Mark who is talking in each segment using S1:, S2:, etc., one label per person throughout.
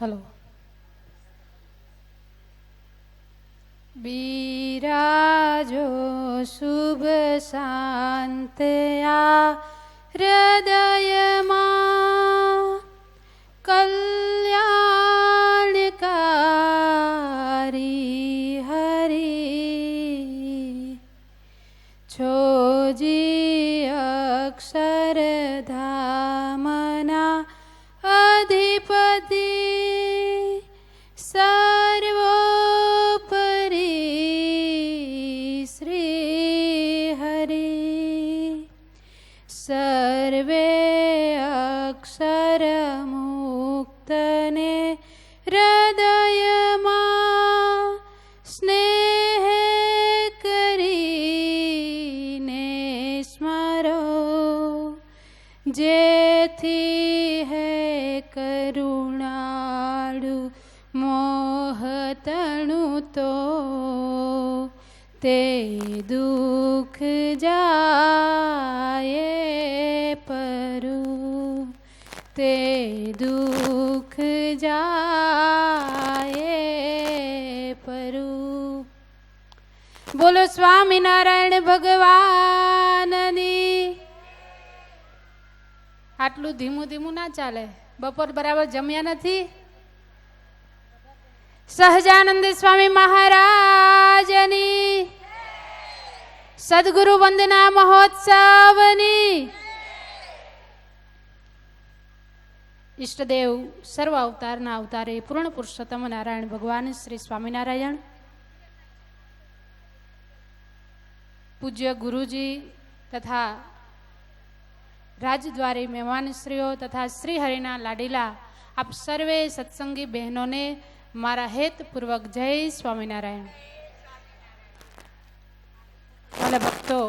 S1: Hello. બિરાજો શુભ શાંત આ હૃદયમાં, કલ્યાણકારી હરી છોજી અક્ષરધામના અધિપતિ સર્વોપરી શ્રી હરિ સર્વે અક્ષર મુક્તને હૃદયમાં સ્નેહ કરીને સ્મરો, જેથી હે કરુણાળુ મોહતણું તો તે દુઃખ જાય પરુ, તે દુઃખ જાય પરુ. બોલો સ્વામિનારાયણ ભગવાનની. આટલું ધીમું ધીમું ના ચાલે. બપોર બરાબર જમ્યા નથી. સહજાનંદ સ્વામી મહારાજની, સદગુરુ વંદના મહોત્સવની. ઈષ્ટદેવ સર્વ અવતારના અવતારે પૂર્ણ પુરુષોત્તમ નારાયણ ભગવાન શ્રી સ્વામિનારાયણ, પૂજ્ય ગુરુજી તથા રાજદ્વારી મહેમાનશ્રીઓ તથા શ્રી હરિના લાડીલા આપ સર્વે સત્સંગી બહેનોને મારા હેતપૂર્વક જય સ્વામિનારાયણ. વાલા ભક્તો,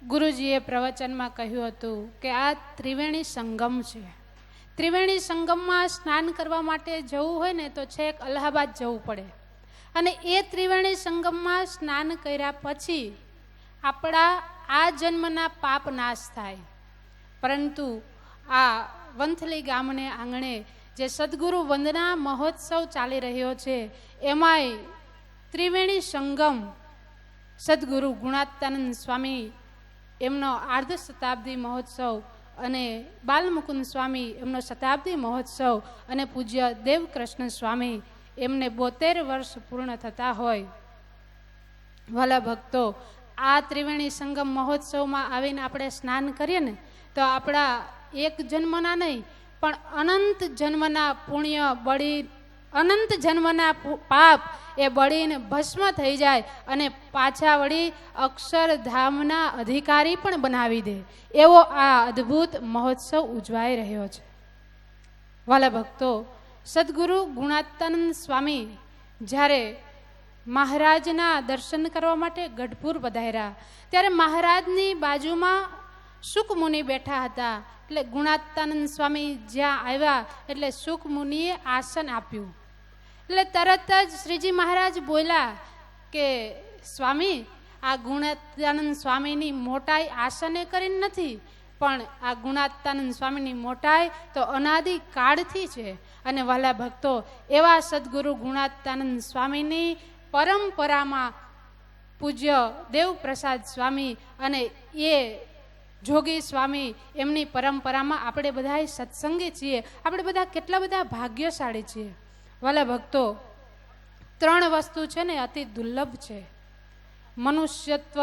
S1: ગુરુજીએ પ્રવચનમાં કહ્યું હતું કે આ ત્રિવેણી સંગમ છે. ત્રિવેણી સંગમમાં સ્નાન કરવા માટે જવું હોય ને તો છેક અલ્હાબાદ જવું પડે, અને એ ત્રિવેણી સંગમમાં સ્નાન કર્યા પછી આપણા આ જન્મના પાપ નાશ થાય. પરંતુ આ વંથલી ગામને આંગણે જે સદગુરુ વંદના મહોત્સવ ચાલી રહ્યો છે, એમાંય ત્રિવેણી સંગમ સદગુરુ ગુણાત્તાનંદ સ્વામી એમનો અર્ધ શતાબ્દી મહોત્સવ અને બાલમુકુંદ સ્વામી એમનો શતાબ્દી મહોત્સવ અને પૂજ્ય દેવકૃષ્ણ સ્વામી એમને 72 વર્ષ પૂર્ણ થતા હોય. વાલા ભક્તો, આ ત્રિવેણી સંગમ મહોત્સવમાં આવીને આપણે સ્નાન કરીએ ને તો આપણા એક જન્મના નહીં પણ અનંત જન્મના પુણ્ય બળી, અનંત જન્મના પાપ એ બળીને ભસ્મ થઈ જાય અને પાછા વળી અક્ષરધામના અધિકારી પણ બનાવી દે, એવો આ અદ્ભુત મહોત્સવ ઉજવાઈ રહ્યો છે. વાલા ભક્તો, સદગુરુ ગુણાત્તાનંદ સ્વામી જ્યારે મહારાજના દર્શન કરવા માટે ગઢપુર પધાર્યા ત્યારે મહારાજની બાજુમાં સુકમુનિ બેઠા હતા. એટલે ગુણાત્તાનંદ સ્વામી જ્યાં આવ્યા એટલે સુકમુનિએ આસન આપ્યું. એટલે તરત જ શ્રીજી મહારાજ બોલ્યા કે સ્વામી, આ ગુણાત્તાનંદ સ્વામીની મોટાઈ આસને કરીને નથી, પણ આ ગુણાત્તાનંદ સ્વામીની મોટાઈ તો અનાદિ કાળથી છે. અને વાલા ભક્તો, એવા સદગુરુ ગુણાત્તાનંદ સ્વામીની પરંપરામાં પૂજ્ય દેવપ્રસાદ સ્વામી અને એ જોગી સ્વામી એમની પરંપરામાં આપણે બધા સત્સંગી છીએ. આપણે બધા કેટલા બધા ભાગ્યશાળી છીએ. વાલા ભક્તો, 3 વસ્તુ છે ને અતિ દુર્લભ છે: મનુષ્યત્વ,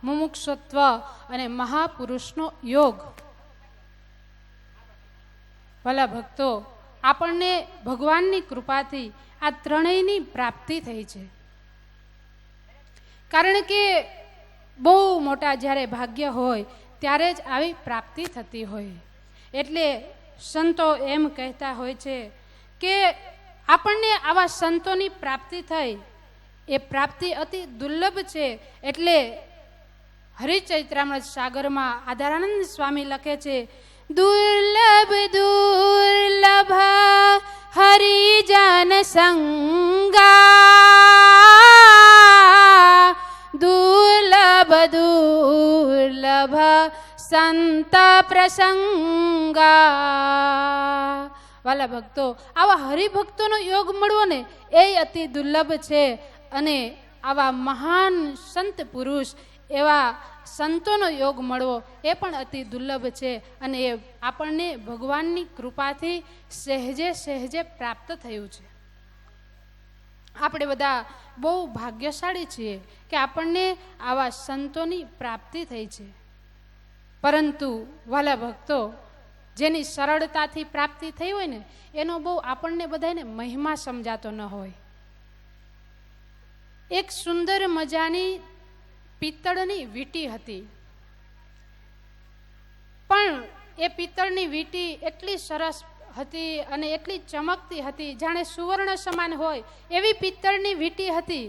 S1: મુમુક્ષત્વ અને મહાપુરુષનો યોગ. વાલા ભક્તો, આપણને ભગવાનની કૃપાથી આ ત્રણેયની પ્રાપ્તિ થઈ છે. કારણ કે બહુ મોટા જ્યારે ભાગ્ય હોય ત્યારે જ આવી પ્રાપ્તિ થતી હોય. એટલે સંતો એમ કહેતા હોય છે કે આપણને આવા સંતોની પ્રાપ્તિ થઈ એ પ્રાપ્તિ અતિ દુર્લભ છે. એટલે હરિચૈત્રામૃત સાગરમાં આધારાનંદ સ્વામી લખે છે, દુર્લભ દુર્લભ હરિજન સંગા, દુર્લભ દુર્લભ સંત પ્રસંગા. વાલા ભક્તો, આવા હરિભક્તોનો યોગ મળવો ને એ અતિ દુર્લભ છે. અને આવા મહાન સંત પુરુષ, એવા સંતોનો યોગ મળવો એ પણ અતિ દુર્લભ છે. અને એ આપણને ભગવાનની કૃપાથી સહેજે સહેજે પ્રાપ્ત થયું છે. આપણે બધા બહુ ભાગ્યશાળી છીએ કે આપણને આવા સંતોની પ્રાપ્તિ થઈ છે. પરંતુ વાલા ભક્તો, જેની સરળતાથી પ્રાપ્તિ થઈ હોય ને એનો બહુ આપણને બધાને મહિમા સમજાતો ન હોય. એક સુંદર મજાની પિત્તળની વીંટી હતી, પણ એ પિત્તળની વીંટી એટલી સરસ હતી અને એટલી ચમકતી હતી, જાણે સુવર્ણ સમાન હોય એવી પિત્તળની વીંટી હતી.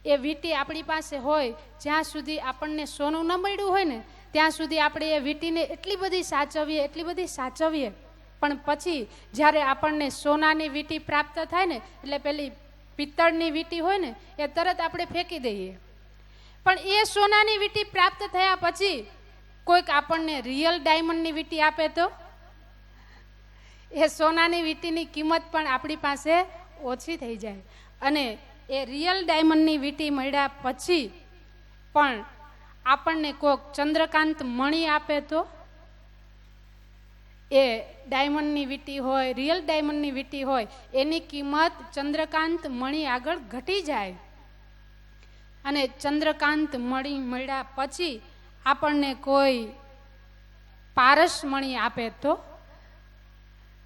S1: એ વીંટી આપણી પાસે હોય, જ્યાં સુધી આપણને સોનું ન મળ્યું હોય ને ત્યાં સુધી આપણે એ વીંટીને એટલી બધી સાચવીએ. પણ પછી જ્યારે આપણને સોનાની વીંટી પ્રાપ્ત થાય ને એટલે પેલી પિત્તળની વીંટી હોય ને એ તરત આપણે ફેંકી દઈએ. પણ એ સોનાની વીંટી પ્રાપ્ત થયા પછી કોઈક આપણને રિયલ ડાયમંડની વીંટી આપે તો એ સોનાની વીંટીની કિંમત પણ આપણી પાસે ઓછી થઈ જાય. અને એ રિયલ ડાયમંડની વીંટી મળ્યા પછી પણ આપણને કોઈક ચંદ્રકાંત મણી આપે તો એ ડાયમંડની વીંટી હોય, રિયલ ડાયમંડની વીંટી હોય, એની કિંમત ચંદ્રકાંત મણી આગળ ઘટી જાય. અને ચંદ્રકાંત મણી મળ્યા પછી આપણને કોઈ પારસ મણી આપે તો,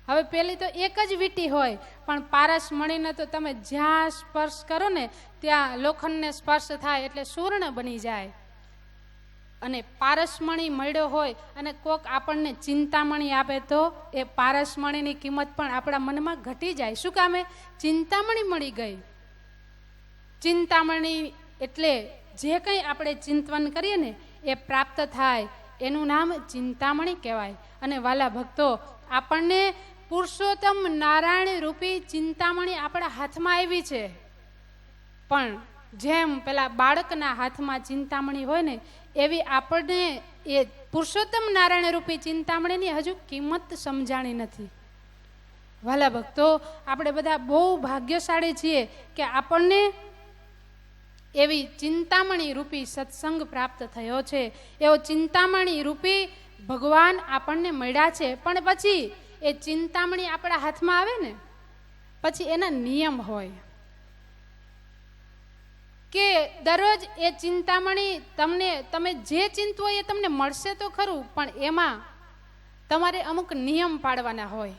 S1: હવે પેલી તો એક જ વીંટી હોય, પણ પારસ મણીને તો તમે જ્યાં સ્પર્શ કરો ને ત્યાં લોખંડને સ્પર્શ થાય એટલે સુવર્ણ બની જાય. અને પારસમણી મળ્યો હોય અને કોક આપણને ચિંતામણી આપે તો એ પારસમણીની કિંમત પણ આપણા મનમાં ઘટી જાય. શું કામે? ચિંતામણી મળી ગઈ. ચિંતામણી એટલે જે કંઈ આપણે ચિંતન કરીએ ને એ પ્રાપ્ત થાય, એનું નામ ચિંતામણી કહેવાય. અને વાલા ભક્તો, આપણને પુરુષોત્તમ નારાયણ રૂપી ચિંતામણી આપણા હાથમાં આવી છે. પણ જેમ પેલા બાળકના હાથમાં ચિંતામણી હોય ને એવી આપણને એ પુરુષોત્તમ નારાયણ રૂપી ચિંતામણીની હજુ કિંમત સમજાણી નથી. વાલા ભક્તો, આપણે બધા બહુ ભાગ્યશાળી છીએ કે આપણને એવી ચિંતામણી રૂપી સત્સંગ પ્રાપ્ત થયો છે. એવો ચિંતામણી રૂપી ભગવાન આપણને મળ્યા છે. પણ પછી એ ચિંતામણી આપણા હાથમાં આવે ને પછી એના નિયમ હોય કે દરરોજ એ ચિંતામણી તમે જે ચિંતવો એ તમને મળશે તો ખરું, પણ એમાં તમારે અમુક નિયમ પાડવાના હોય.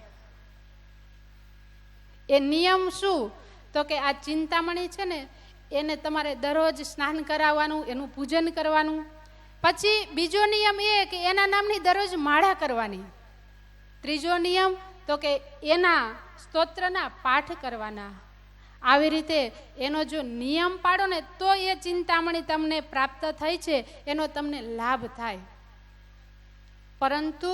S1: એ નિયમ શું? તો કે આ ચિંતામણી છે ને એને તમારે દરરોજ સ્નાન કરાવવાનું, એનું પૂજન કરવાનું. પછી બીજો નિયમ એ કે એના નામની દરરોજ માળા કરવાની. ત્રીજો નિયમ તો કે એના સ્તોત્રના પાઠ કરવાના. આવી રીતે એનો જો નિયમ પાડો ને તો એ ચિંતામણી તમને પ્રાપ્ત થઈ છે એનો તમને લાભ થાય. પરંતુ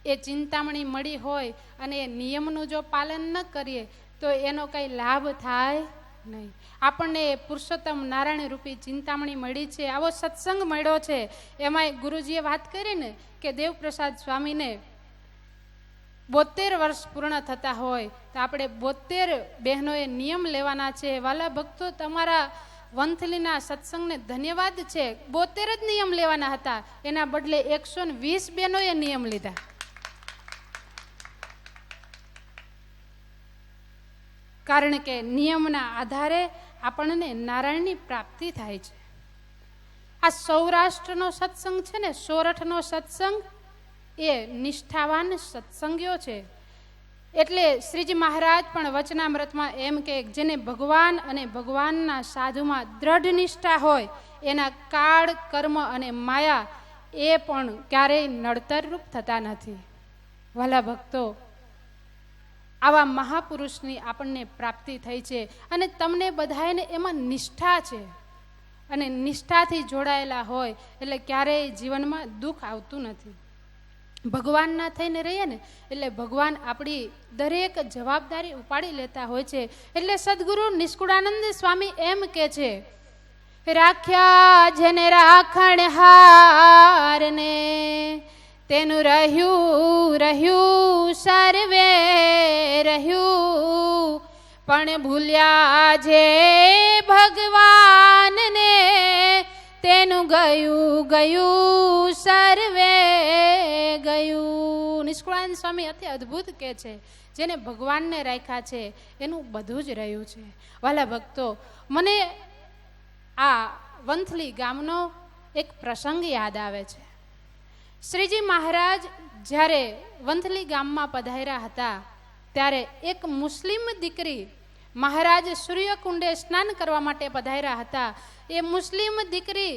S1: એ ચિંતામણી મળી હોય અને એ નિયમનું જો પાલન ન કરીએ તો એનો કંઈ લાભ થાય નહીં. આપણને પુરુષોત્તમ નારાયણ રૂપી ચિંતામણી મળી છે, આવો સત્સંગ મળ્યો છે. એમાંય ગુરુજીએ વાત કરી ને કે દેવપ્રસાદ સ્વામીને 72 વર્ષ પૂર્ણ થતા હોય તો આપણે 72 બહેનોએ નિયમ લેવાના છે. વાલા ભક્તો, તમારા વંથલીના સત્સંગને ધન્યવાદ છે. 72 જ નિયમ લેવાના હતા, એના બદલે 120 બહેનોએ નિયમ લીધા. કારણ કે નિયમના આધારે આપણને નારાયણની પ્રાપ્તિ થાય છે. આ સૌરાષ્ટ્રનો સત્સંગ છે ને, સોરઠનો સત્સંગ, એ નિષ્ઠાવાન સત્સંગીઓ છે. એટલે શ્રીજી મહારાજ પણ વચનામૃતમાં એમ કે જેને ભગવાન અને ભગવાનના સાધુમાં દ્રઢ નિષ્ઠા હોય એના કાળ, કર્મ અને માયા એ પણ ક્યારેય નડતરરૂપ થતા નથી. વાલા ભક્તો, આવા મહાપુરુષની આપણને પ્રાપ્તિ થઈ છે અને તમને બધાને એમાં નિષ્ઠા છે. અને નિષ્ઠાથી જોડાયેલા હોય એટલે ક્યારેય જીવનમાં દુઃખ આવતું નથી. ભગવાનના થઈને રહીએ ને એટલે ભગવાન આપણી દરેક જવાબદારી ઉપાડી લેતા હોય છે. એટલે સદગુરુ નિષ્કુળાનંદ સ્વામી એમ કે છે રાખ્યા જેને રાખણહારને, તેનું રહ્યું રહ્યું સર્વે રહ્યું, પણ ભૂલ્યા જે ભગવાનને, તેનું ગયું ગયું સર્વે ગયું. નિષ્કુળાનંદ સ્વામી અતિ અદ્ભુત કહે છે, જેને ભગવાનને રાખ્યા છે એનું બધું જ રહ્યું છે. વાલા ભક્તો, મને આ વંથલી ગામનો એક પ્રસંગ યાદ આવે છે. શ્રીજી મહારાજ જ્યારે વંથલી ગામમાં પધાર્યા હતા ત્યારે એક મુસ્લિમ દીકરી મહારાજ સૂર્યકુંડે સ્નાન કરવા માટે પધાર્યા હતા. એ મુસ્લિમ દીકરી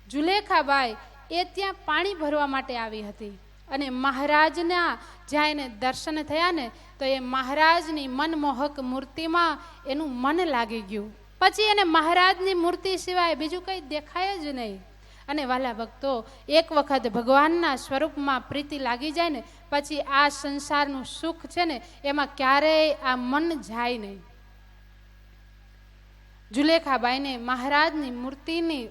S1: જુલેખાબાઈ એ ત્યાં પાણી ભરવા માટે આવી હતી અને મહારાજના જ્યાં એને દર્શન થયા ને તો એ મહારાજની મનમોહક મૂર્તિમાં એનું મન લાગી ગયું. પછી એને મહારાજની મૂર્તિ સિવાય બીજું કંઈ દેખાય જ નહીં. અને વાલા ભક્તો, એક વખત ભગવાનના સ્વરૂપમાં પ્રીતિ લાગી જાય ને પછી આ સંસારનું સુખ છે ને એમાં ક્યારેય આ મન જાય નહીં. જુલેખાબાઈને મહારાજની મૂર્તિની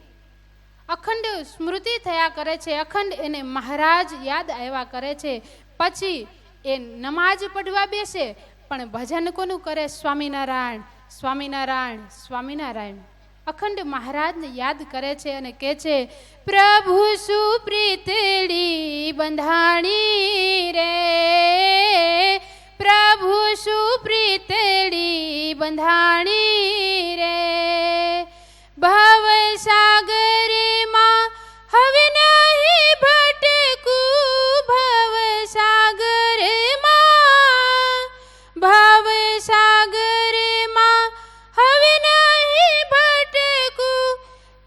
S1: અખંડ સ્મૃતિ થયા કરે છે, અખંડ એને મહારાજ યાદ આવ્યા કરે છે. પછી એ નમાજ પઢવા બેસે પણ ભજન કોનું કરે? સ્વામિનારાયણ સ્વામિનારાયણ સ્વામિનારાયણ. અખંડ મહારાજને યાદ કરે છે અને કહે છે, પ્રભુ સુપ્રીતડી બંધાણી રે, પ્રભુ સુપ્રીતડી બંધાણી રે, ભવ સાગરમાં હવે નહીં ભટકું, ભવ સાગરમાં, ભવ સાગરમાં હવે નહીં ભટકું,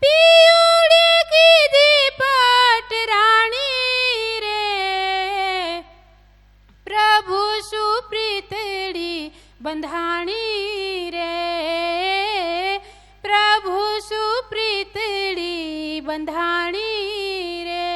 S1: પિયુડી કીધી પાટરાણી રે, પ્રભુ સુપ્રીતડી બંધાણી રે, પ્રભુ સુપ્રીતડી બંધાણી રે.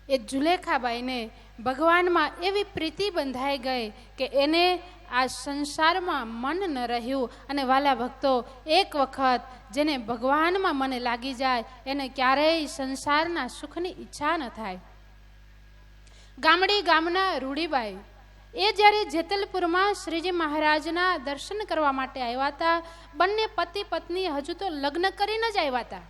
S1: એ જુલેખાબાઈને ભગવાનમાં એવી પ્રીતિ બંધાઈ ગઈ કે એને આ સંસારમાં મન ન રહ્યું. અને વાલા ભક્તો, એક વખત જેને ભગવાનમાં મને લાગી જાય એને ક્યારેય સંસારના સુખની ઈચ્છા ન થાય. ગામડી ગામના રૂડીબાઈ એ જ્યારે જેતલપુરમાં શ્રીજી મહારાજના દર્શન કરવા માટે આવ્યા હતા, બંને પતિ પત્ની હજુ તો લગ્ન કરીને જ આવ્યા હતા,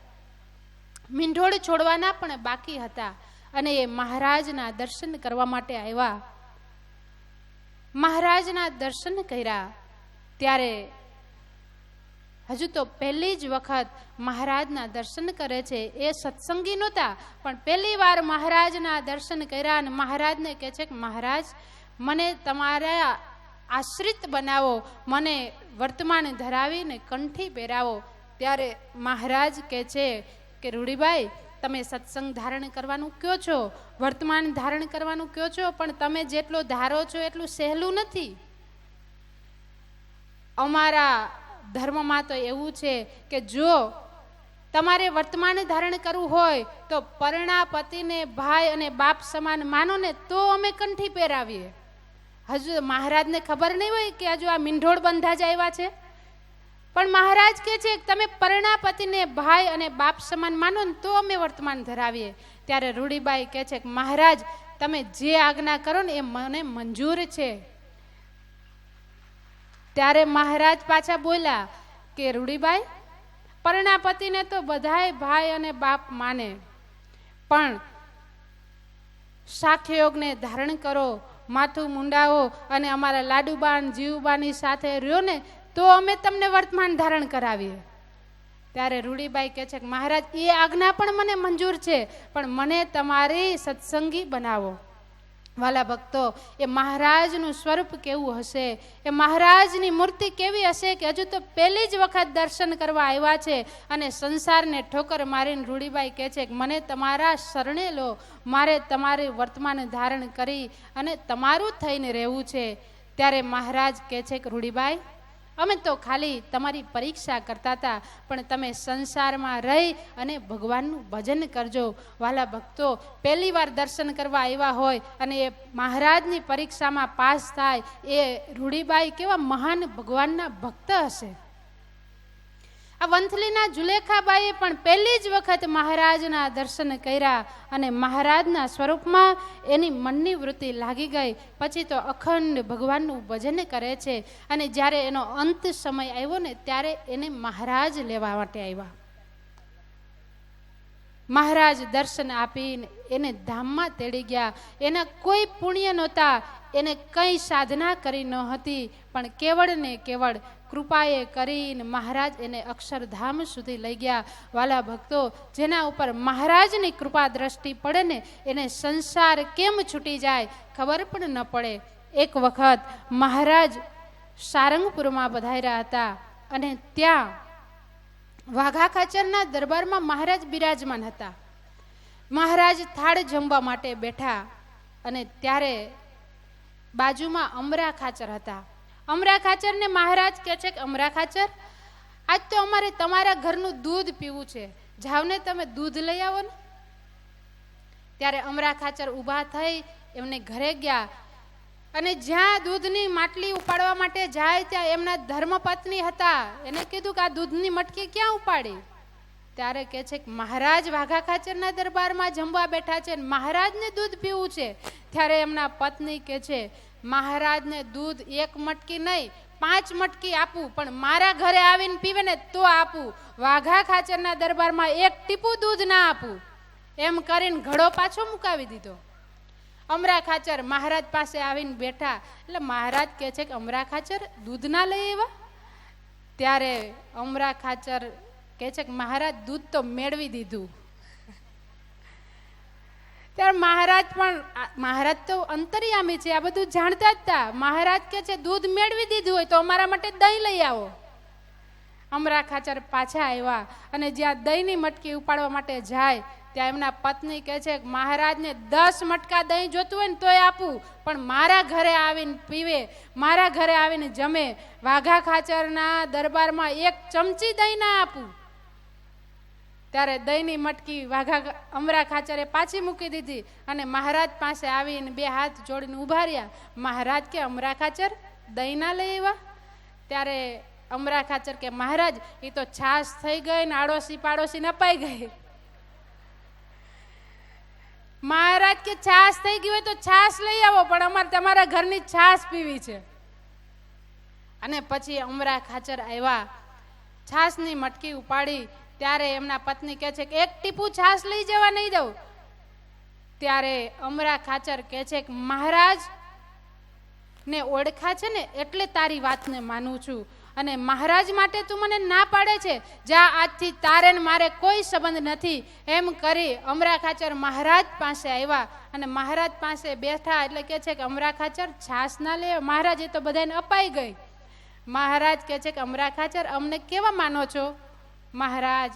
S1: મીંઢોળ છોડવાના પણ બાકી હતા અને એ મહારાજના દર્શન કરવા માટે આવ્યા. મહારાજના દર્શન કર્યા ત્યારે હજુ તો પહેલી જ વખત મહારાજના દર્શન કરે છે. એ સત્સંગી નહોતા પણ પહેલી વાર મહારાજના દર્શન કર્યા અને મહારાજને કહે છે કે મહારાજ, મને તમારા આશ્રિત બનાવો, મને વર્તમાન ધરાવીને કંઠી પહેરાવો. ત્યારે મહારાજ કહે છે કે રૂડીબાઈ, તમે સત્સંગ ધારણ કરવાનું કહો છો, વર્તમાન ધારણ કરવાનું કહો છો, પણ તમે જેટલો ધારો છો એટલું સહેલું નથી. અમારા ધર્મમાં તો એવું છે કે જો તમારે વર્તમાન ધારણ કરવું હોય તો પરણા પતિને ભાઈ અને બાપ સમાન માનો ને તો અમે કંઠી પહેરાવીએ. હજુ મહારાજને ખબર નહીં હોય કે હજુ આ મીંઢોળ બંધા જ આવ્યા છે, પણ મહારાજ કહે છે કે તમે પરણા પતિને ભાઈ અને બાપ સમાન માનો ને તો અમે વર્તમાન ધરાવીએ. ત્યારે રૂડીબાઈ કહે છે કે મહારાજ, તમે જે આજ્ઞા કરો ને એ મને મંજૂર છે. ત્યારે મહારાજ પાછા બોલ્યા કે રૂડીબાઈ, પરણા પતિને તો બધાય ભાઈ અને બાપ માને, પણ સાખ્યયોગને ધારણ કરો, માથું મુંડાવો અને અમારા લાડુબાન જીવબાની સાથે રહ્યો ને તો અમે તમને વર્તમાન ધારણ કરાવીએ. ત્યારે રૂડીબાઈ કહે છે કે મહારાજ, એ આજ્ઞા પણ મને મંજૂર છે, પણ મને તમારી સત્સંગી બનાવો. વાલા ભક્તો, એ મહારાજનું સ્વરૂપ કેવું હશે, એ મહારાજની મૂર્તિ કેવી હશે કે હજુ તો પહેલી જ વખત દર્શન કરવા આવ્યા છે અને સંસારને ઠોકર મારીને રૂડીબાઈ કહે છે કે મને તમારા શરણે લો, મારે તમારે વર્તમાન ધારણ કરી અને તમારું થઈને રહેવું છે. ત્યારે મહારાજ કહે છે કે રૂડીબાઈ, અમે તો ખાલી તમારી પરીક્ષા કરતા હતા, પણ તમે સંસારમાં રહી અને ભગવાનનું ભજન કરજો. વાલા ભક્તો, પહેલી વાર દર્શન કરવા આવ્યા હોય અને એ મહારાજની પરીક્ષામાં પાસ થાય, એ રૂડીબાઈ કેવા મહાન ભગવાનના ભક્ત હશે. આ વંથલીના જુલેખાબાઈએ પણ પહેલી જ વખત મહારાજના દર્શન કર્યા અને મહારાજના સ્વરૂપમાં એની મનની વૃત્તિ લાગી ગઈ. પછી તો અખંડ ભગવાનનું ભજન કરે છે. અને જ્યારે એનો અંત સમય આવ્યો ને ત્યારે એને મહારાજ લેવા માટે આવ્યા. મહારાજ દર્શન આપીને એને ધામમાં તેડી ગયા. એના કોઈ પુણ્ય નહોતા, એને કંઈ સાધના કરી ન હતી, પણ કેવળ ને કેવળ કૃપાએ કરીને મહારાજ એને અક્ષરધામ સુધી લઈ ગયા. વાલા ભક્તો, જેના ઉપર મહારાજની કૃપા દ્રષ્ટિ પડે ને એને સંસાર કેમ છૂટી જાય ખબર પણ ન પડે. એક વખત મહારાજ સારંગપુરમાં પધાર્યા હતા અને ત્યાં વાઘા ખાચરના દરબારમાં મહારાજ બિરાજમાન હતા. મહારાજ થાળ જમવા માટે બેઠા અને ત્યારે બાજુમાં અમરા ખાચર હતા. અમરા ખાચરને મહારાજ કહે છે કે અમરા ખાચર, આજ તો અમારે તમારા ઘરનું દૂધ પીવું છે, જાવ ને તમે દૂધ લઈ આવો ને. ત્યારે અમરા ખાચર ઊભા થઈ એમને ઘરે ગયા અને જ્યાં દૂધની માટલી ઉપાડવા માટે જાય ત્યાં એમના ધર્મપત્ની હતા. એને કીધું કે આ દૂધની મટકી ક્યાં ઉપાડી? ત્યારે કહે છે કે મહારાજ વાઘા ખાચરના દરબારમાં જમવા બેઠા છે, મહારાજને દૂધ પીવું છે. ત્યારે એમના પત્ની કહે છે, મહારાજને દૂધ એક મટકી નહીં 5 મટકી આપું, પણ મારા ઘરે આવીને પીવે ને તો આપું. વાઘા ખાચરના દરબારમાં એક ટીપું દૂધ ના આપું. એમ કરીને ઘડો પાછો મુકાવી દીધો. અમરા ખાચર મહારાજ પાસે આવીને બેઠા એટલે મહારાજ કહે છે કે અમરા ખાચર દૂધ ના લઈ આવ્યા? ત્યારે અમરા ખાચર કહે છે કે મહારાજ દૂધ તો મેળવી દીધું. ત્યારે મહારાજ તો અંતર્યામી છે, આ બધું જાણતા જ હતા. મહારાજ કહે છે દૂધ મેળવી દીધું હોય તો અમારા માટે દહીં લઈ આવો. અમરા ખાચર પાછા આવ્યા અને જ્યાં દહીંની મટકી ઉપાડવા માટે જાય ત્યાં એમના પત્ની કહે છે મહારાજને 10 મટકા દહીં જોતું હોય ને તોય આપું, પણ મારા ઘરે આવીને પીવે, મારા ઘરે આવીને જમે. વાઘા ખાચરના દરબારમાં 1 ચમચી દહીં ના આપું. ત્યારે દહીંની મટકી અમરા ખાચરે પાછી મૂકી દીધી અને મહારાજ પાસે આવીને 2 હાથ જોડીને ઉભા રહ્યા. મહારાજ કે અમરા ખાચર દહીં ના લઈ આવ્યા? ત્યારે અમરા ખાચર કે મહારાજ એ તો છાશ થઈ ગઈ ને આડોશી પાડોશી નપાઈ ગઈ. મહારાજ કે છાશ થઈ ગઈ હોય તો છાશ લઈ આવો, પણ અમારે તમારા ઘરની છાશ પીવી છે. અને પછી અમરા ખાચર આવ્યા, છાશની મટકી ઉપાડી. ત્યારે એમના પત્ની કહે છે કે 1 ટીપું છાશ લઈ જવા નહીં દઉં. ત્યારે અમરા ખાચર કહે છે કે મહારાજ ને ઓળખા છે ને એટલે તારી વાતને માનું છું, અને મહારાજ માટે તું મને ના પાડે છે, જા આજથી તારે ને મારે કોઈ સંબંધ નથી. એમ કરી અમરા ખાચર મહારાજ પાસે આવ્યા અને મહારાજ પાસે બેઠા એટલે કહે છે કે અમરા ખાચર છાશ ના લે? મહારાજ એ તો બધાને અપાઈ ગઈ. મહારાજ કહે છે કે અમરા ખાચર અમને કેવા માનો છો? મહારાજ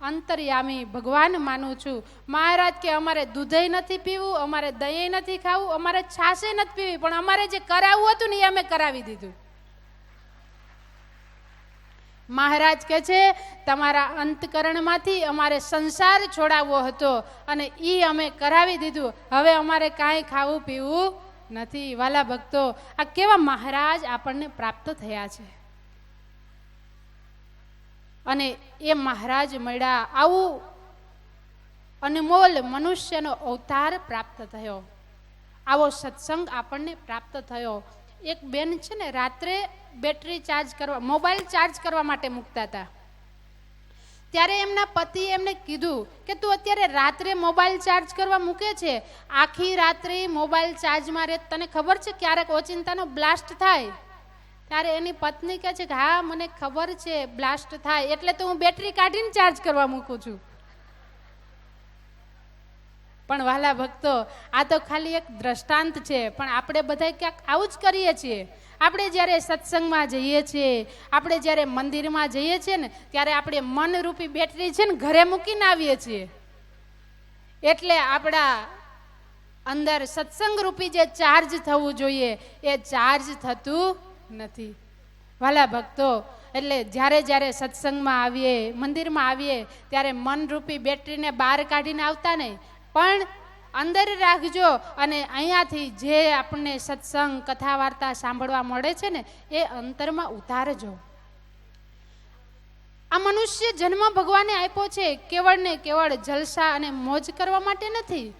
S1: અંતર્યામી ભગવાન માનું છું. મહારાજ કે અમારે દૂધય નથી પીવું, અમારે દહીં નથી ખાવું, અમારે છાશે નથી પીવી, પણ અમારે જે કરાવવું હતું ને એ અમે કરાવી દીધું. મહારાજ કહે છે તમારા અંતકરણમાંથી અમારે સંસાર છોડાવવો હતો અને એ અમે કરાવી દીધું. હવે અમારે કાંઈ ખાવું પીવું નથી. વાલા ભક્તો, આ કેવા મહારાજ આપણને પ્રાપ્ત થયા છે. અને એ મહારાજ મળ્યા, આવું અનમોલ મનુષ્યનો અવતાર પ્રાપ્ત થયો, આવો સત્સંગ આપણને પ્રાપ્ત થયો. એક બેન છે ને રાત્રે બેટરી ચાર્જ કરવા, મોબાઈલ ચાર્જ કરવા માટે મૂકતા હતા. ત્યારે એમના પતિએ એમને કીધું કે તું અત્યારે રાત્રે મોબાઈલ ચાર્જ કરવા મૂકે છે, આખી રાત્રે મોબાઈલ ચાર્જમાં રહે, તને ખબર છે ક્યારેક ઓચિંતાનો બ્લાસ્ટ થાય? ત્યારે એની પત્ની કહે છે કે હા મને ખબર છે બ્લાસ્ટ થાય, એટલે તો હું બેટરી કાઢીને ચાર્જ કરવા મૂકું છું. પણ વાલા ભક્તો, આ તો ખાલી એક દ્રષ્ટાંત છે, પણ આપણે બધા ક્યાંક આવું જ કરીએ છીએ. આપણે જ્યારે સત્સંગમાં જઈએ છીએ, આપણે જ્યારે મંદિરમાં જઈએ છીએ ને ત્યારે આપણે મનરૂપી બેટરી છે ને ઘરે મૂકીને આવીએ છીએ. એટલે આપણા અંદર સત્સંગ રૂપી જે ચાર્જ થવું જોઈએ એ ચાર્જ થતું નથી. વાલા ભક્તો, એટલે જ્યારે સત્સંગમાં આવીએ, મંદિરમાં આવીએ ત્યારે મનરૂપી બેટરીને બહાર કાઢીને આવતા નહીં, પણ અંદર રાખજો. અને અહીંયાથી જે આપણને સત્સંગ કથા વાર્તા સાંભળવા મળે છે ને એ અંતરમાં ઉતારજો. આ મનુષ્ય જન્મ ભગવાને આપ્યો છે કેવળ ને કેવળ જલસા અને મોજ કરવા માટે નથી.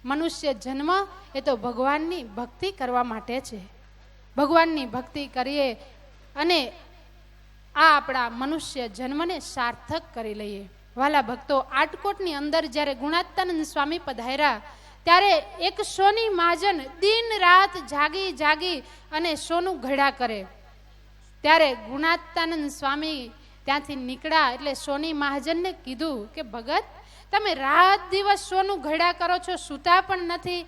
S1: મનુષ્ય જન્મ એ તો ભગવાનની ભક્તિ કરવા માટે છે. ભગવાનની ભક્તિ કરીએ અને આ આપણા મનુષ્ય જન્મને સાર્થક કરી લઈએ. વાલા ભક્તો, આટકોટની અંદર જ્યારે ગુણાત્તાનંદ સ્વામી પધાર્યા ત્યારે એક સોની મહાજન દિન રાત જાગી જાગી અને સોનું ઘડા કરે. ત્યારે ગુણાત્તાનંદ સ્વામી ત્યાંથી નીકળ્યા એટલે સોની મહાજનને કીધું કે ભગત, તમે રાત દિવસ સોનું ઘડા કરો છો, સૂતા પણ નથી.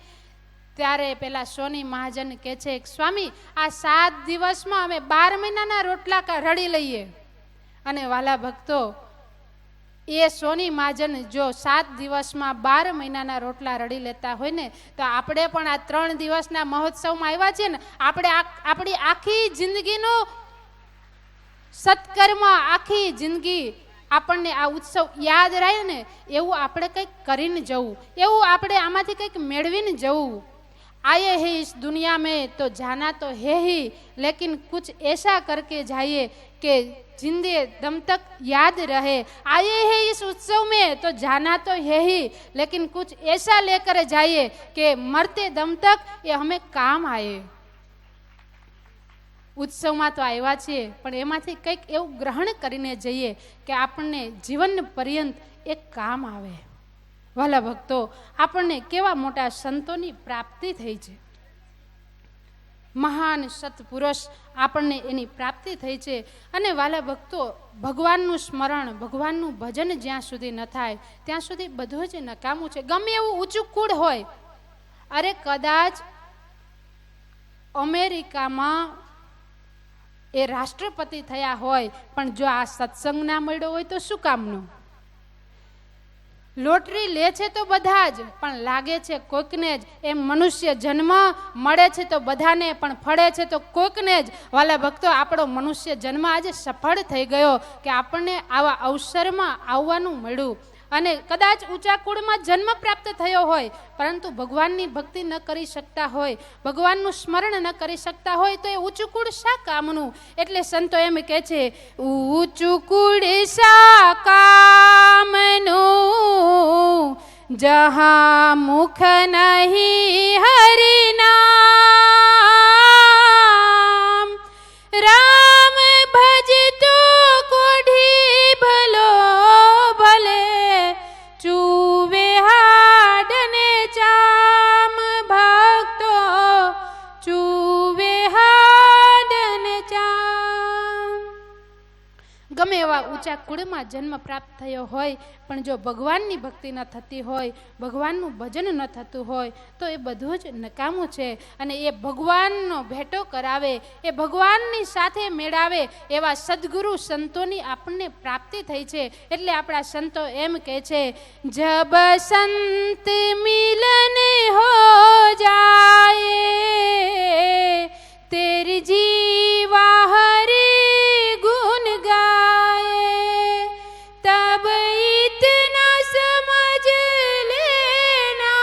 S1: ત્યારે પેલા સોની મહાજન કહે છે, સ્વામી આ 7 દિવસમાં અમે 12 મહિનાના રોટલા રડી લઈએ. અને વાલા ભક્તો, એ સોની મહાજન જો 7 દિવસમાં 12 મહિનાના રોટલા રડી લેતા હોય ને, તો આપણે પણ આ 3 દિવસના મહોત્સવમાં આવ્યા છે ને, આપણે આપણી આખી જિંદગીનો સત્કર્મ, આખી જિંદગી આપણને આ ઉત્સવ યાદ રહે ને, એવું આપણે કંઈક કરીને જવું, એવું આપણે આમાંથી કંઈક મેળવીને જવું. आए हैं इस दुनिया में तो जाना तो है ही, लेकिन कुछ ऐसा करके जाइए कि जिंदे दम तक याद रहे. आए हैं इस उत्सव में तो जाना तो है ही, लेकिन कुछ ऐसा लेकर जाइए कि मरते दम तक ये हमें काम आए. ઉત્સવમાં તો આવ્યા છીએ પણ એમાંથી કંઈક એવું ગ્રહણ કરીને જઈએ કે આપણને જીવન પર્યંત એક કામ આવે. વાલા ભક્તો, આપણને કેવા મોટા સંતોની પ્રાપ્તિ થઈ છે. મહાન સત્પુરુષ આપણને એની પ્રાપ્તિ થઈ છે. અને વાલા ભક્તો, ભગવાનનું સ્મરણ, ભગવાનનું ભજન જ્યાં સુધી ન થાય ત્યાં સુધી બધું જ નકામું છે. ગમે એવું ઊંચું કુળ હોય, અરે કદાચ અમેરિકામાં એ રાષ્ટ્રપતિ થયા હોય પણ જો આ સત્સંગ ના મળ્યો હોય તો શું કામનું? લોટરી લે છે તો બધા જ, પણ લાગે છે કોઈકને જ. એમ મનુષ્ય જન્મ મળે છે તો બધાને, પણ ફળે છે તો કોઈકને જ. વાલા ભક્તો, આપણો મનુષ્ય જન્મ આજે સફળ થઈ ગયો કે આપણને આવા અવસરમાં આવવાનું મળ્યું. અને કદાચ ઊંચા કુળમાં જન્મ પ્રાપ્ત થયો હોય પરંતુ ભગવાનની ભક્તિ ન કરી શકતા હોય, ભગવાનનું સ્મરણ ન કરી શકતા હોય તો એ ઊંચું કુળ શા કામનું? એટલે સંતો એમ કહે છે, ઊંચું કુળ શા કામનું, જહાં મુખ નહીં હરિનામ. રામ ભજતો કોઢી ભલો ભલે, ચૂવે હાડને ચામ. ભક્તો ચૂવે હાડને ચામ. ગમે એવા ઊંચા કુળમાં જન્મ પ્રાપ્ત થયો હોય પણ જો ભગવાનની ભક્તિ ન થતી હોય, ભગવાનનું ભજન ન થતું હોય તો એ બધું જ નકામું છે. અને એ ભગવાનનો ભેટો કરાવે, એ ભગવાનની સાથે મેળાવે એવા સદગુરુ સંતોની આપણને પ્રાપ્તિ થઈ છે. એટલે આપણા સંતો એમ કહે છે, જબ સંત મિલન હો જાયે તેરી જીવા હરી ગુણ ગાયે, તબ इतना समझ लेना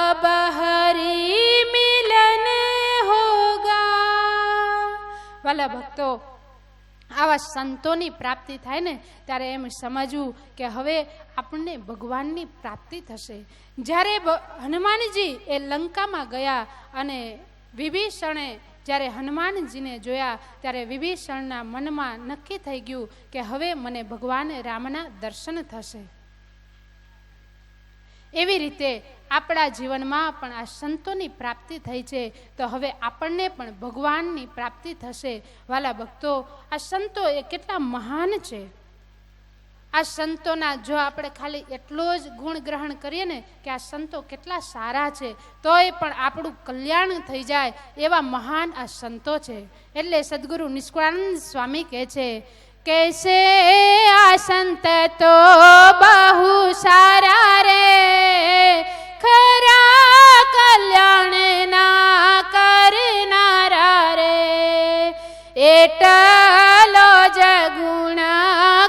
S1: अब हरि मिलन होगा. વાલા ભક્તો, આવા સંતોની પ્રાપ્તિ થાય ને ત્યારે એમ સમજવું કે હવે આપણને ભગવાનની પ્રાપ્તિ થશે. જ્યારે હનુમાનજી એ લંકામાં ગયા અને વિભીષણે જ્યારે હનુમાનજીને જોયા ત્યારે વિભીષણના મનમાં નક્કી થઈ ગયું કે હવે મને ભગવાન રામના દર્શન થશે. એવી રીતે આપણા જીવનમાં પણ આ સંતોની પ્રાપ્તિ થઈ છે તો હવે આપણને પણ ભગવાનની પ્રાપ્તિ થશે. વાલા ભક્તો, આ સંતો એ કેટલા મહાન છે. આ સંતોના જો આપણે ખાલી એટલો જ ગુણ ગ્રહણ કરીએ ને કે આ સંતો કેટલા સારા છે, તોય પણ આપણું કલ્યાણ થઈ જાય એવા મહાન આ સંતો છે. એટલે સદગુરુ નિષ્કુળાનંદ સ્વામી કહે છે, कैसे आ संत तो बहु सारा रे, खरा कल्याण ना करनारा रे. एटलो जगुण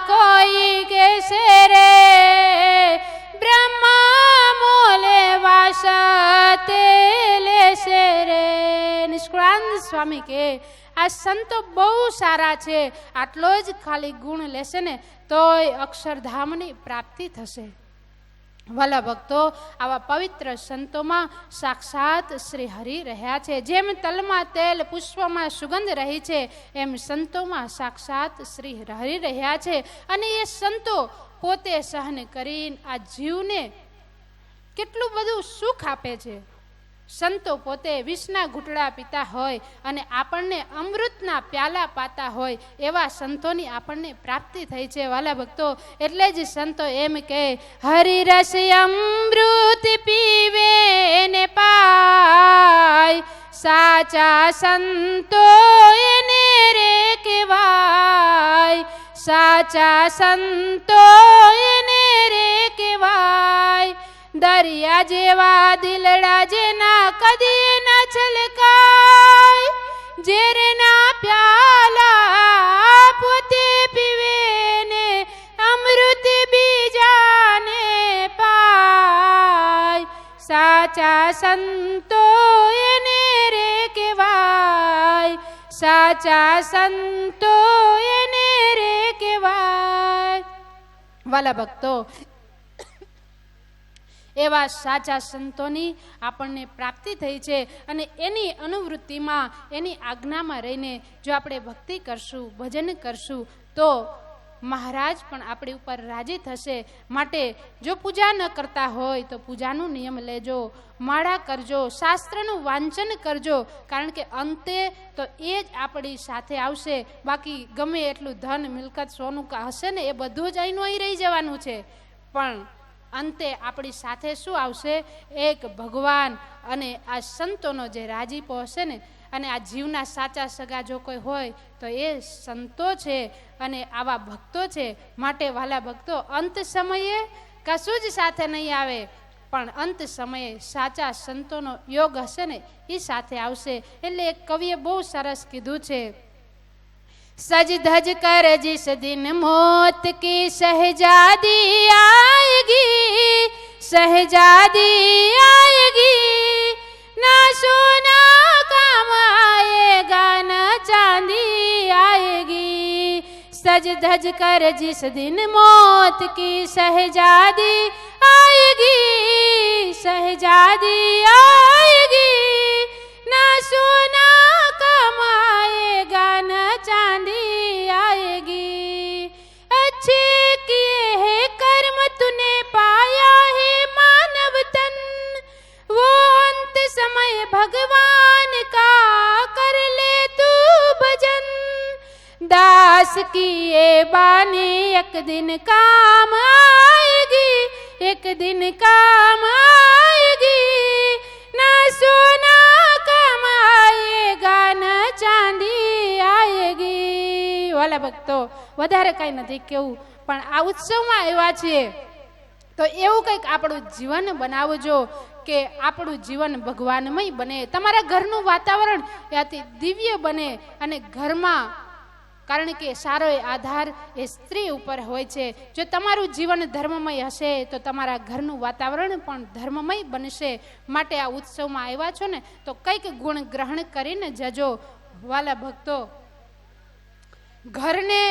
S1: कोई कैसे रे, ब्रह्मा मोले वासा ते लेसे रे. નિષ્કુળાનંદ સ્વામી કે આ સંતો બહુ સારા છે, આટલો જ ખાલી ગુણ લેશે ને તોય અક્ષરધામની પ્રાપ્તિ થશે. વાલા ભક્તો, આવા પવિત્ર સંતોમાં સાક્ષાત શ્રી હરિ રહ્યા છે. જેમ તલમાં તેલ, પુષ્પમાં સુગંધ રહી છે, એમ સંતોમાં સાક્ષાત શ્રી હરિ રહ્યા છે. અને એ સંતો પોતે સહન કરીને આ જીવને કેટલું બધું સુખ આપે છે. સંતો પોતે વિષના ઘૂંટડા પીતા હોય અને આપણને અમૃતના પ્યાલા પાતા હોય એવા સંતોની આપણને પ્રાપ્તિ થઈ છે. વાલા ભક્તો, એટલે જ સંતો એમ કહે, હરિરસ અમૃત પીવે ને પાય, સાચા સંતો એને રે કહેવાય, સાચા સંતો એને રે કહેવાય. દરિયા જેવા દિલડા જેના કદી ન છલકાય, ઝેરના પ્યાલા પોતે પીવે ને અમૃત બીજાને પાય, સાચા સંતો એને રે કહેવાય, સાચા સંતો એને રે કહેવાય. વાલા ભક્તો, એવા સાચા સંતોની આપણને પ્રાપ્તિ થઈ છે. અને એની અનુવૃત્તિમાં, એની આજ્ઞામાં રહીને જો આપણે ભક્તિ કરશું, ભજન કરશું, તો મહારાજ પણ આપણી ઉપર રાજી થશે. માટે જો પૂજા ન કરતા હોય તો પૂજાનું નિયમ લેજો, માળા કરજો, શાસ્ત્રનું વાંચન કરજો, કારણ કે અંતે તો એ જ આપણી સાથે આવશે. બાકી ગમે એટલું ધન, મિલકત, સોનું હશે ને એ બધું જ અહીંનું અહીં રહી જવાનું છે, પણ અંતે આપણી સાથે શું આવશે? એક ભગવાન અને આ સંતોનો જે રાજીપો હશે ને. અને આ જીવના સાચા સગા જો કોઈ હોય તો એ સંતો છે અને આવા ભક્તો છે. માટે વાલા ભક્તો, અંત સમયે કશું જ સાથે નહીં આવે, પણ અંત સમયે સાચા સંતોનો યોગ હશે ને એ સાથે આવશે. એટલે એક કવિએ બહુ સરસ કીધું છે, सज धज कर जिस दिन मौत की शहजादी आएगी, शहजादी आएगी, ना सोना काम आएगा, ना चांदी आएगी. सज धज कर जिस दिन मौत की शहजादी आएगी, शहजादी आएगी, ना सोना काम आएगा, ना चांदी आएगी. अच्छे किए हैं कर्म तूने पाया है मानव तन, वो अंत समय भगवान का कर ले तू भजन. दास किए बानी एक दिन काम आएगी, एक दिन काम आएगी, ना सोना काम आएगा, ना चांदी आएगी. वाला भक्तो, વધારે કઈ નથી કેવું, પણ આ ઉત્સવમાં આવ્યા છીએ તો એવું કંઈક આપણું જીવન બનાવજો કે આપણું જીવન ભગવાનમય બને. તમારા ઘરનું વાતાવરણ એ અતિ દિવ્ય બને. અને ઘરમાં, કારણ કે સારો આધાર એ સ્ત્રી ઉપર હોય છે. જો તમારું જીવન ધર્મમય હશે તો તમારા ઘરનું વાતાવરણ પણ ધર્મમય બનશે. માટે આ ઉત્સવમાં આવ્યા છો ને તો કંઈક ગુણ ગ્રહણ કરીને જજો. વાલા ભક્તો, ઘરને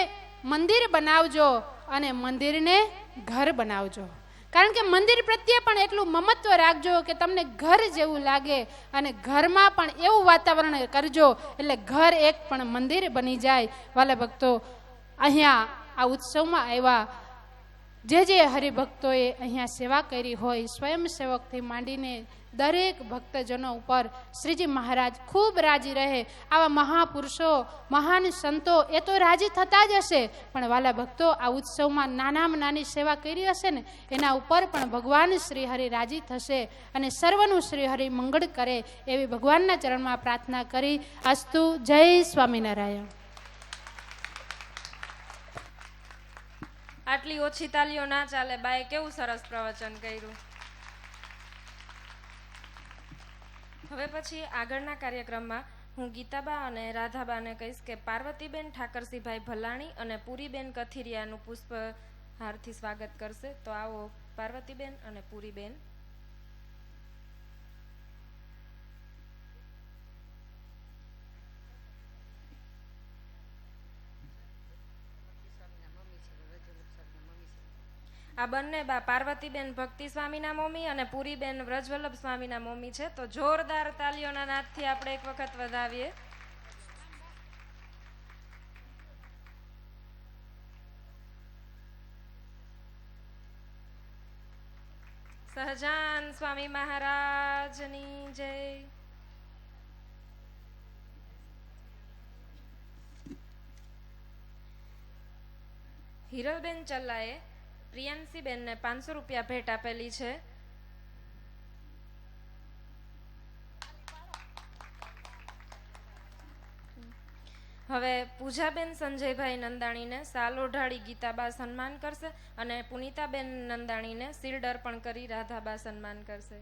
S1: મંદિર બનાવજો અને મંદિરને ઘર બનાવજો. કારણ કે મંદિર પ્રત્યે પણ એટલું મમત્વ રાખજો કે તમને ઘર જેવું લાગે, અને ઘરમાં પણ એવું વાતાવરણ કરજો એટલે ઘર એક પણ મંદિર બની જાય. વાલા ભક્તો, અહીંયા આ ઉત્સવમાં આવ્યા જે હરિભક્તોએ અહીંયા સેવા કરી હોય, સ્વયંસેવકથી માંડીને દરેક ભક્તજનો ઉપર શ્રીજી મહારાજ ખૂબ રાજી રહે. આવા મહાપુરુષો, મહાન સંતો એ તો રાજી થતા જ હશે, પણ વાલા ભક્તો, આ ઉત્સવમાં નાનામાં નાની સેવા કરી હશે ને એના ઉપર પણ ભગવાન શ્રી હરિ રાજી થશે અને સર્વનું શ્રી હરિ મંગળ કરે એવી ભગવાનના ચરણમાં પ્રાર્થના કરી. અસ્તુ. જય સ્વામિનારાયણ.
S2: આટલી ઓછી તાલીઓ ના ચાલે. બાએ કેવું સરસ પ્રવચન કર્યું. હવે પછી આગળના કાર્યક્રમમાં હું ગીતાબા અને રાધાબાને કહીશ કે પાર્વતીબેન ઠાકરસિંહભાઈ ભલાણી અને પૂરીબેન કથિરિયાનું પુષ્પહારથી સ્વાગત કરશે. તો આવો પાર્વતીબેન અને પૂરીબેન. આ બંને બા પાર્વતીબેન ભક્તિ સ્વામીના મમ્મી અને પૂરીબેન વ્રજવલ્લભ સ્વામીના મમ્મી છે. તો જોરદાર તાલીઓના નાદથી આપણે એક વખત વધાવીએ. સહજાન સ્વામી મહારાજની જય. હિરલબેન ચલ્લાએ પ્રિયાંશીબેનને 500 રૂપિયા ભેટ આપેલી છે. હવે પૂજાબેન સંજયભાઈ નંદાણીને સાલ ઓઢાડી ગીતાબા સન્માન કરશે અને પુનિતાબેન નંદાણીને શિલ્ડ અર્પણ કરી રાધાબા સન્માન કરશે.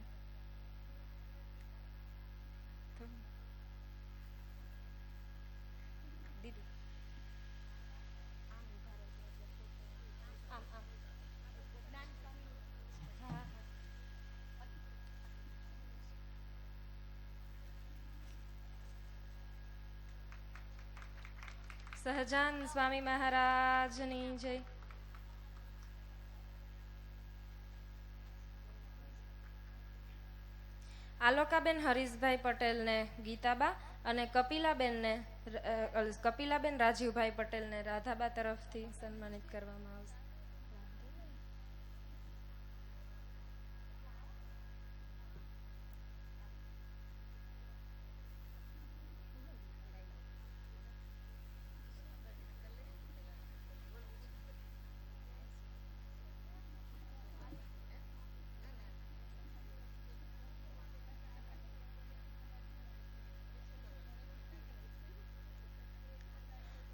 S2: સહજાન સ્વામી મહારાજની જય. આલોકાબેન હરીશભાઈ પટેલને ગીતાબા અને કપિલાબેન રાજીવભાઈ પટેલને રાધાબા તરફથી સન્માનિત કરવામાં આવશે.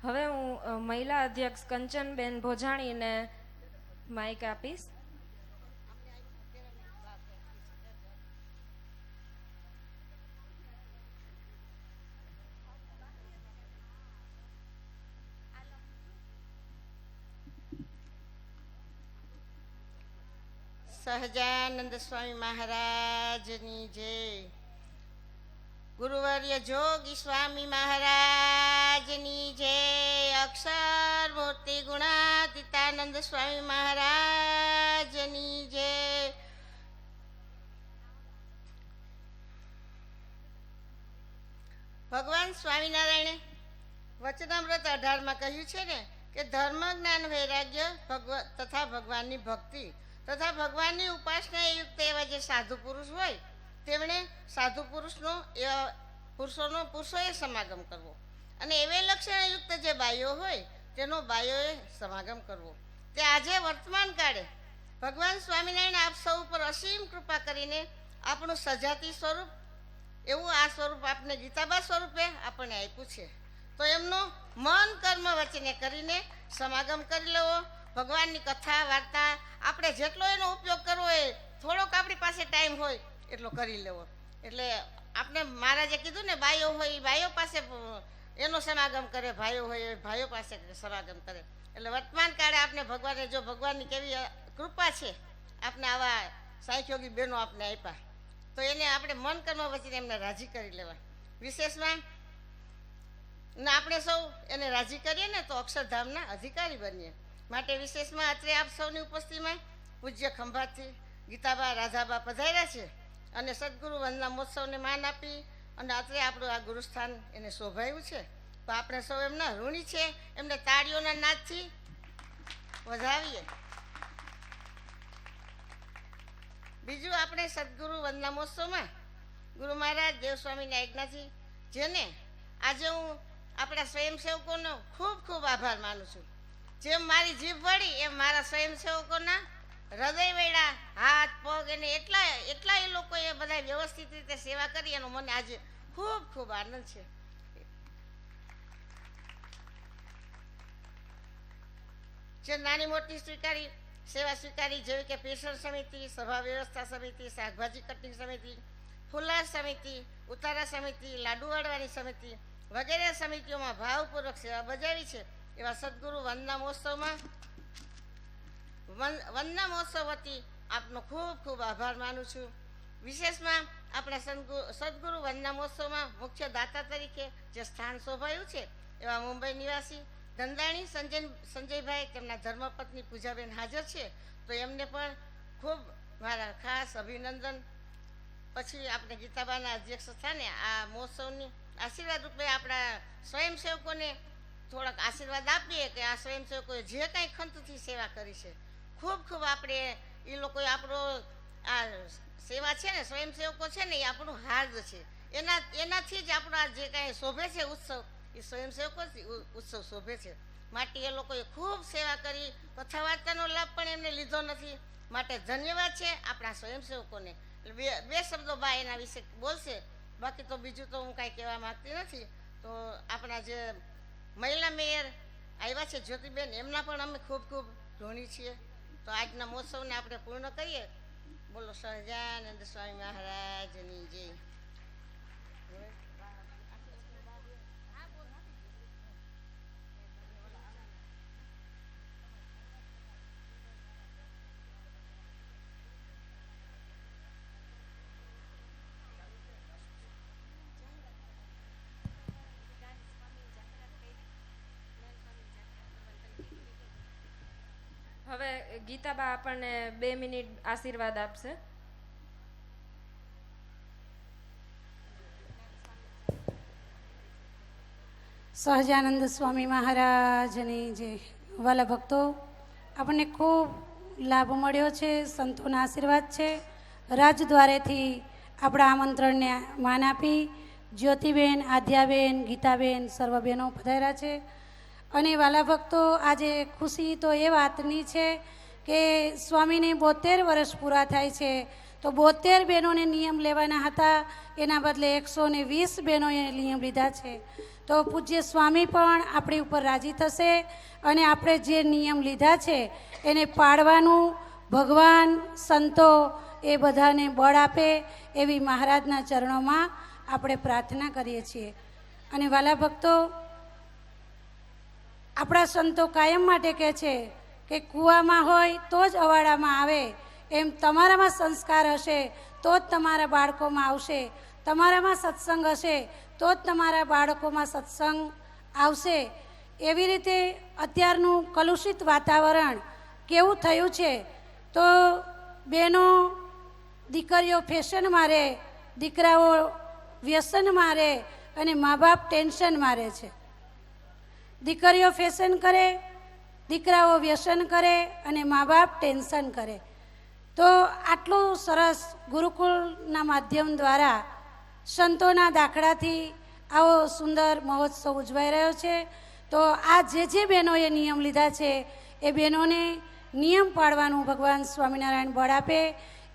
S2: હવે હું મહિલા અધ્યક્ષ કંચનબેન ભોજાણીને માઇક આપીશ.
S3: સહજાનંદ સ્વામી મહારાજની જય. ગુરુવર્ય જોગી સ્વામી મહારાજની જય. અક્ષર મૂર્તિ ગુણાતીતાનંદ સ્વામી મહારાજની જય. ભગવાન સ્વામિનારાયણે વચનામૃત 18માં કહ્યું છે ને કે ધર્મ જ્ઞાન વૈરાગ્ય તથા ભગવાનની ભક્તિ તથા ભગવાનની ઉપાસના યુક્ત એવા જે સાધુ પુરુષ હોય તેમણે સાધુ પુરુષોએ સમાગમ કરવો અને એવે લક્ષણયુક્ત જે બાઈઓ હોય તેનો બાઈઓએ સમાગમ કરવો. તે આજે વર્તમાન કાળે ભગવાન સ્વામિનારાયણ આપ સૌ ઉપર અસીમ કૃપા કરીને આપણું સજાતી સ્વરૂપ એવું આ સ્વરૂપ આપને ગીતાબા સ્વરૂપે આપણને આપ્યું છે. તો એમનો મન કર્મ વચને કરીને સમાગમ કરી લેવો. ભગવાનની કથા વાર્તા આપણે જેટલો એનો ઉપયોગ કરવો હોય થોડોક આપણી પાસે ટાઈમ હોય એટલો કરી લેવો. એટલે આપણે મહારાજે કીધું ને બાઈઓ હોય એ બાઈઓ પાસે એનો સમાગમ કરે, ભાઈઓ હોય એ ભાઈઓ પાસે સમાગમ કરે. એટલે વર્તમાન કાળે આપણે ભગવાને જો ભગવાનની કેવી કૃપા છે આપણે આવા સાંખ્યોગી બહેનો આપણે આપ્યા તો એને આપણે મન કર્મ વચ્ચે એમને રાજી કરી લેવા. વિશેષમાં ને આપણે સૌ એને રાજી કરીએ ને તો અક્ષરધામના અધિકારી બનીએ. માટે વિશેષમાં અત્રે આપ સૌની ઉપસ્થિતિમાં પૂજ્ય ખંભાતથી ગીતાબા રાધાબા પધાર્યા છે અને સદગુરુ વંદના મહોત્સવને માન આપી અને અત્રે આપણું આ ગુરુસ્થાન એને શોભાયું છે. તો આપણે સૌ એમના ઋણી છે. એમને તાળીઓના નાદથી વધાવીએ. બીજું આપણે સદગુરુ વંદના મહોત્સવમાં ગુરુ મહારાજ દેવસ્વામીની આજ્ઞાથી જેને આજે હું આપણા સ્વયંસેવકોનો ખૂબ ખૂબ આભાર માનું છું. જેમ મારી જીભ વળી એમ મારા સ્વયંસેવકોના હૃદય વળ્યા, હાથ પગ એને એટલા એ લોકોએ બધા વ્યવસ્થિત રીતે સેવા કરી એનો મને આજે ખૂબ ખૂબ આનંદ છે. જે નાની મોટી સેવા સ્વીકારી જેવી કે પેશન સમિતિ, સભા વ્યવસ્થા સમિતિ, શાકભાજી કટિંગ સમિતિ, ફુલાર સમિતિ, ઉતારા સમિતિ, લાડુ વાળવાની સમિતિ વગેરે સમિતિઓમાં ભાવપૂર્વક સેવા બજાવી છે એવા સદગુરુ વંદના મહોત્સવ વતી આપનો ખૂબ ખૂબ આભાર માનું છું. વિશેષમાં આપણા સદગુરુ વંદના મહોત્સવમાં મુખ્ય દાતા તરીકે જે સ્થાન શોભાયું છે એવા મુંબઈ નિવાસી ધંધાણી સંજયભાઈ, તેમના ધર્મપત્ની પૂજાબેન હાજર છે, તો એમને પણ ખૂબ મારા ખાસ અભિનંદન. પછી આપણે ગીતાબાના અધ્યક્ષ સ્થાને આ મહોત્સવની આશીર્વાદ રૂપે આપણા સ્વયંસેવકોને થોડાક આશીર્વાદ આપીએ કે આ સ્વયંસેવકોએ જે કાંઈ ખંતથી સેવા કરી છે, ખૂબ ખૂબ આપણે એ લોકોએ આપણો આ સેવા છે ને, સ્વયંસેવકો છે ને, એ આપણું હાર્દ છે. એનાથી જ આપણો આ જે કાંઈ શોભે છે ઉત્સવ, એ સ્વયંસેવકોથી ઉત્સવ શોભે છે. માટે એ લોકોએ ખૂબ સેવા કરી, કથા વાર્તાનો લાભ પણ એમને લીધો નથી. માટે ધન્યવાદ છે આપણા સ્વયંસેવકોને. બે શબ્દો બા એના વિશે બોલશે, બાકી તો બીજું તો હું કાંઈ કહેવા માગતી નથી. તો આપણા જે મહિલા મેયર આવ્યા છે જ્યોતિબેન, એમના પણ અમે ખૂબ ખૂબ ઋણી છીએ. તો આજના મહોત્સવને આપણે પૂર્ણ કરીએ. બોલો સહજાનંદ સ્વામી મહારાજની જય.
S2: હવે ગીતાબા આપણને 2 મિનિટ આશીર્વાદ આપશે.
S4: સહજાનંદ સ્વામી મહારાજની જે વાલા ભક્તો, આપણને ખૂબ લાભ મળ્યો છે, સંતોના આશીર્વાદ છે. રાજદ્વારેથી આપણા આમંત્રણને માન આપી જ્યોતિબેન, આદ્યાબેન, ગીતાબેન સર્વ બહેનો પધાર્યા છે. અને વાલા ભક્તો, આજે ખુશી તો એ વાતની છે કે સ્વામીને 72 વર્ષ પૂરા થાય છે, તો 72 બહેનોને નિયમ લેવાના હતા, એના બદલે 120 બહેનોએ નિયમ લીધા છે. તો પૂજ્ય સ્વામી પણ આપણી ઉપર રાજી થશે અને આપણે જે નિયમ લીધા છે એને પાળવાનું ભગવાન, સંતો એ બધાને બળ આપે એવી મહારાજના ચરણોમાં આપણે પ્રાર્થના કરીએ છીએ. અને વાલા ભક્તો, આપણા સંતો કાયમ માટે કહે છે કે કૂવામાં હોય તો જ અવાડામાં આવે. એમ તમારામાં સંસ્કાર હશે તો જ તમારા બાળકોમાં આવશે, તમારામાં સત્સંગ હશે તો જ તમારા બાળકોમાં સત્સંગ આવશે. એવી રીતે અત્યારનું કલુષિત વાતાવરણ કેવું થયું છે, તો બહેનો દીકરીઓ ફેશનમાં રહે, દીકરાઓ વ્યસનમાં રહે અને મા બાપ ટેન્શનમાં રહે છે. દીકરીઓ ફેશન કરે, દીકરાઓ વ્યસન કરે અને મા બાપ ટેન્શન કરે. તો આટલું સરસ ગુરુકુળના માધ્યમ દ્વારા, સંતોના દાખલાથી આવો સુંદર મહોત્સવ ઉજવાઈ રહ્યો છે. તો આ જે બહેનોએ નિયમ લીધા છે એ બહેનોને નિયમ પાળવાનું ભગવાન સ્વામિનારાયણ બળ આપે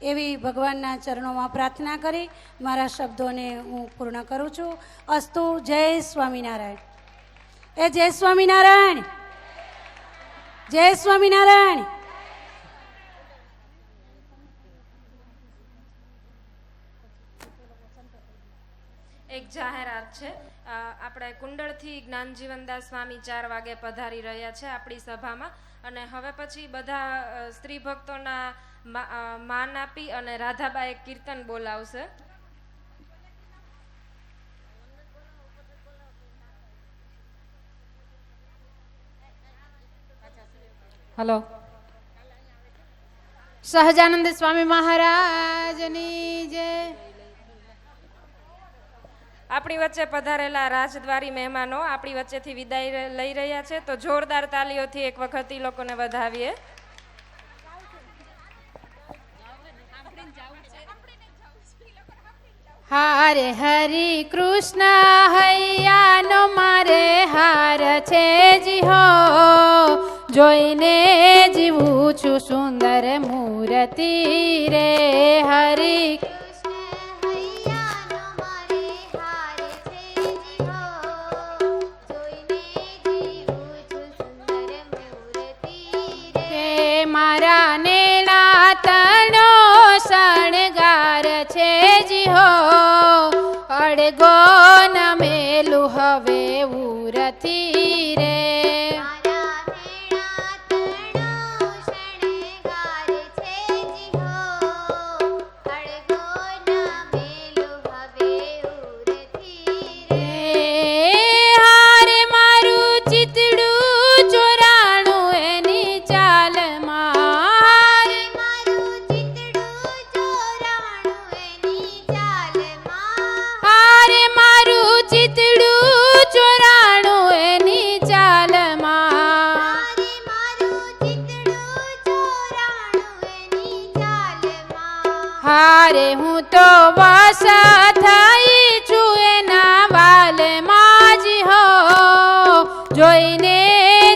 S4: એવી ભગવાનના ચરણોમાં પ્રાર્થના કરી મારા શબ્દોને હું પૂર્ણ કરું છું. અસ્તુ. જય સ્વામિનારાયણ. જય સ્વામિનારાયણ, જય સ્વામિનારાયણ.
S2: એક જાહેરાત છે. આપણે કુંડળથી જ્ઞાનજીવનદાસ સ્વામી 4 વાગે પધારી રહ્યા છે આપણી સભામાં. અને હવે પછી બધા સ્ત્રી ભક્તોના માન આપી અને રાધાબા એક કીર્તન બોલાવશે.
S1: હલો. સહજાનંદ સ્વામી મહારાજની જય.
S2: આપણી વચ્ચે પધારેલા રાજદ્વારી મહેમાનો આપણી વચ્ચેથી વિદાય લઈ રહ્યા છે, તો જોરદાર તાલીઓથી એક વખત ઈ લોકોને વધાવીએ.
S1: હારે હરી કૃષ્ણ હૈયાનો મારે હાર છે જી હો, જોઈને જીવું છું સુંદર મૂર્તિ રે. હરી મારા નેણા તણો શણગાર છે જી હો, અડગો ન મેલું હવે ઉરતી રે. હારે મારું ચિતડું હારે હું તો વસ થઈ છું એના વાલમાં જ હો, જોઈને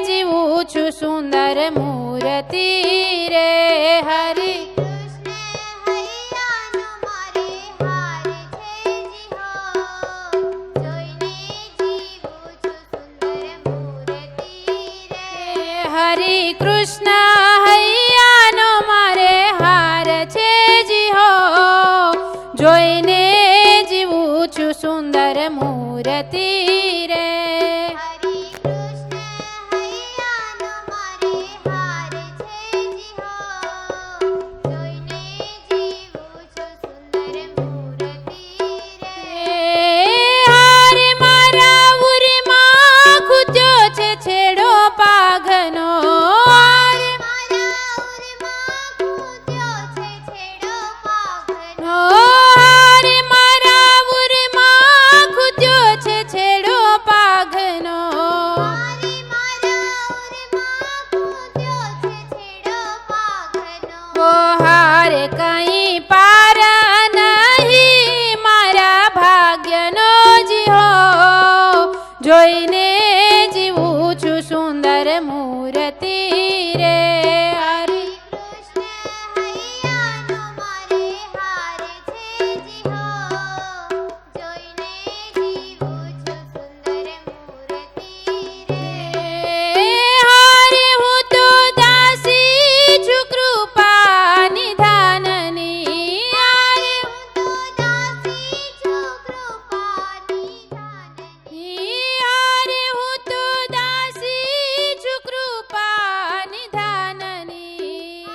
S1: જીવું છું સુંદર મૂર્તિ રે. હરી હરે કૃષ્ણ હૈયાનો મારે હાર છે જી હો, જોઈને જીવું છું સુંદર મૂર્તિ રે. હારે મારા ઉરમાં ખૂટ્યો છે છેડો પાઘનો, હારે મારા ઉરમાં ખૂટ્યો છે છેડો પાઘનો. ઓ હારે કઈ પાર નહીં મારા ભાગ્યનો જી હો, જોઈને જીવું છું સુંદર મૂર્તિ રે. હરી હારે હું તો દાસી છું કૃપા નિધાનની, હારે હારે હું તો દાસી છું કૃપા નિધાનની.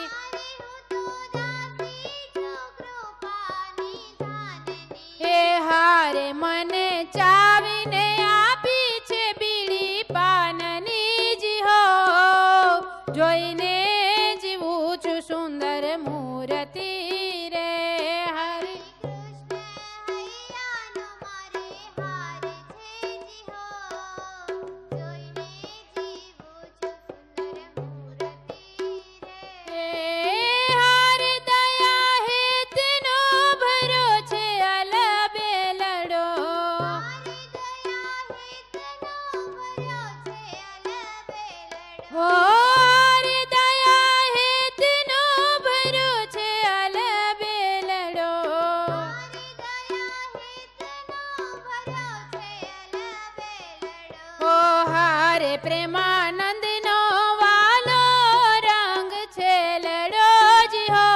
S1: હે હારે મને ચાવીને આપી છે બીડી પાનની જી હો, જોઈને જીવું છું સુંદર મૂર્તિ રે. હરી હારે દયા હેતનો ભરો છે અલબેલડો, હારે દયા હેતનો ભરો છે અલબેલડો. ઓ હારે પ્રેમાનંદનો વાલો રંગ છે લડો જી હો,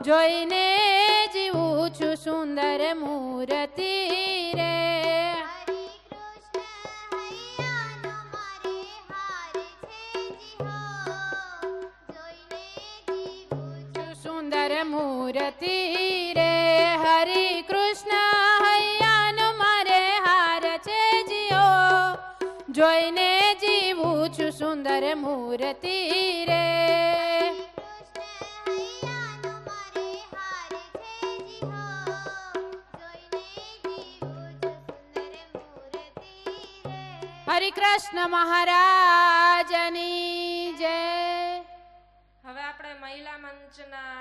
S1: જોઈને જીવું છું સુંદર મૂર્તિ રે. સુંદર મૂર્તિ રે. હરે કૃષ્ણ હૈયાનો મારે હાર છે જીઓ, જોઈને જીવું છું સુંદર મૂર્તિ રે. હરે કૃષ્ણ મહારાજની જય.
S2: હવે આપણે મહિલા મંચના